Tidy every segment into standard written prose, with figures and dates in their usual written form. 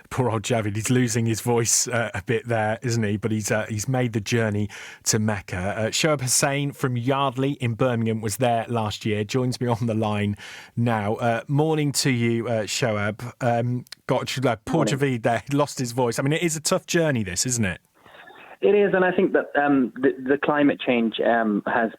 Poor old Javid, he's losing his voice a bit there, isn't he? But he's made the journey to Mecca. Shoaib Hussain from Yardley in Birmingham was there last year, joins me on the line now. Morning to you, Shoaib. Poor Javid there, he lost his voice. I mean, it is a tough journey, this, isn't it? It is, and I think that the climate change has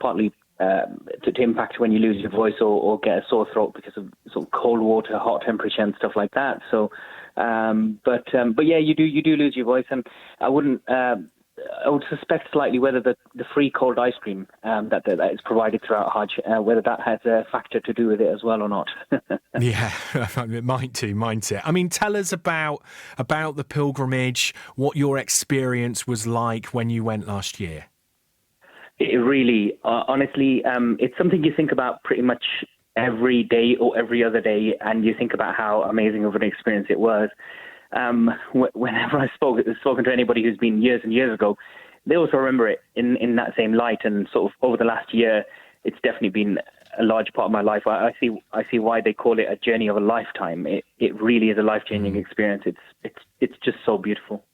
partly to impact when you lose your voice or get a sore throat because of sort of cold water, hot temperature, and stuff like that. So, but yeah, you do lose your voice, and I would suspect slightly whether the free cold ice cream that is provided throughout Hajj, whether that has a factor to do with it as well or not. Yeah, it might it? I mean, tell us about the pilgrimage, what your experience was like when you went last year. It really, honestly, it's something you think about pretty much every day or every other day, and you think about how amazing of an experience it was. Whenever I've spoken to anybody who's been years and years ago, they also remember it in that same light. And sort of over the last year, it's definitely been a large part of my life. I see why they call it a journey of a lifetime. It really is a life-changing experience. It's just so beautiful.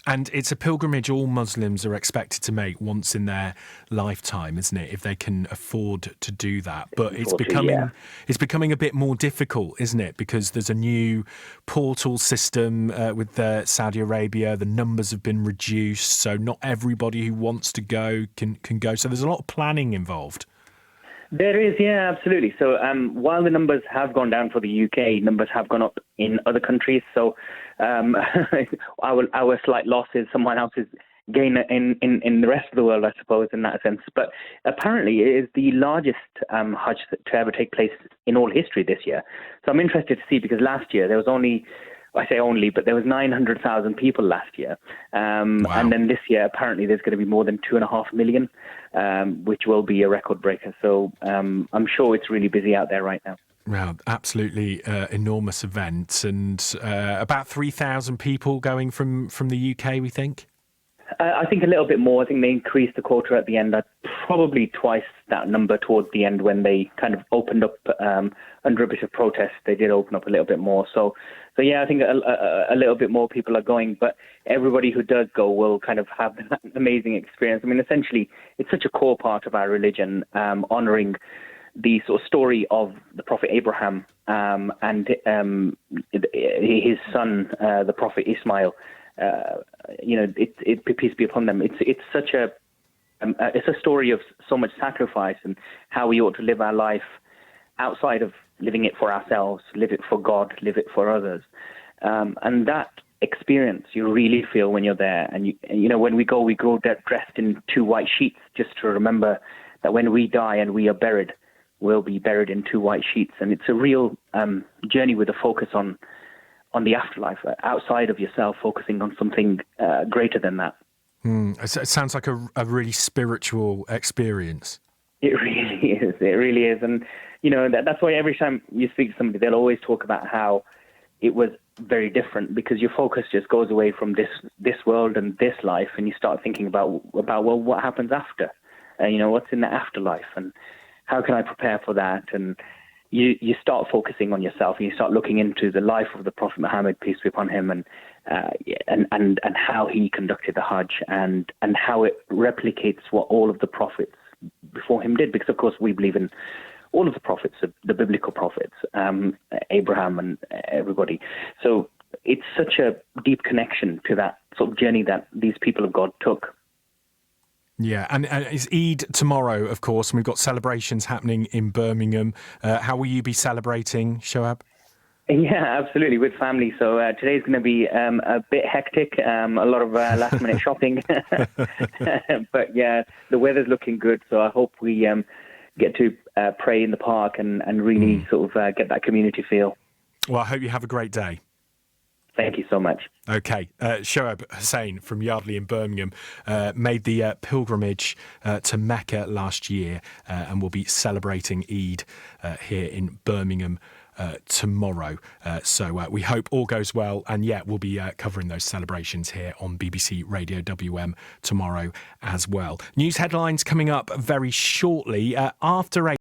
And it's a pilgrimage all Muslims are expected to make once in their lifetime, isn't it? If they can afford to do that. But it's becoming a bit more difficult, isn't it? Because there's a new portal system with Saudi Arabia. The numbers have been reduced, so not everybody who wants to go can go. So there's a lot of planning involved. There is, yeah, absolutely. So while the numbers have gone down for the UK, numbers have gone up in other countries. So our slight loss is someone else's gain in the rest of the world, I suppose, in that sense. But apparently it is the largest Hajj to ever take place in all history this year. So I'm interested to see, because last year there was but there was 900,000 people last year. Wow. And then this year, apparently, there's going to be more than 2.5 million, which will be a record breaker. So I'm sure it's really busy out there right now. Well, absolutely enormous event. And about 3,000 people going from the UK, we think? I think a little bit more. I think they increased the quota at the end. Probably twice that number towards the end when they kind of opened up under a bit of protest. They did open up a little bit more. So yeah, I think a little bit more people are going. But everybody who does go will kind of have that amazing experience. I mean, essentially, it's such a core part of our religion, honouring the sort of story of the Prophet Abraham and his son, the Prophet Ismail. Peace be upon them. It's such it's a story of so much sacrifice and how we ought to live our life outside of living it for ourselves, live it for God, live it for others. And that experience you really feel when you're there. And when we go dressed in 2 white sheets just to remember that when we die and we are buried, we'll be buried in 2 white sheets. And it's a real journey with a focus on the afterlife, outside of yourself, focusing on something greater than that. It sounds like a really spiritual experience. It really is. It really is. And, that's why every time you speak to somebody, they'll always talk about how it was very different, because your focus just goes away from this world and this life, and you start thinking about well, what happens after? What's in the afterlife, and how can I prepare for that? And you start focusing on yourself, and you start looking into the life of the Prophet Muhammad, peace be upon him, and how he conducted the Hajj, and how it replicates what all of the prophets before him did. Because of course we believe in all of the prophets, the biblical prophets, Abraham and everybody. So it's such a deep connection to that sort of journey that these people of God took. Yeah, and it's Eid tomorrow, of course, and we've got celebrations happening in Birmingham. How will you be celebrating, Shoaib? Yeah, absolutely, with family. So today's going to be a bit hectic, a lot of last-minute shopping. But yeah, the weather's looking good, so I hope we get to pray in the park and really sort of get that community feel. Well, I hope you have a great day. Thank you so much. OK. Shoaib Hussain from Yardley in Birmingham made the pilgrimage to Mecca last year and will be celebrating Eid here in Birmingham tomorrow. So we hope all goes well. And we'll be covering those celebrations here on BBC Radio WM tomorrow as well. News headlines coming up very shortly after 8.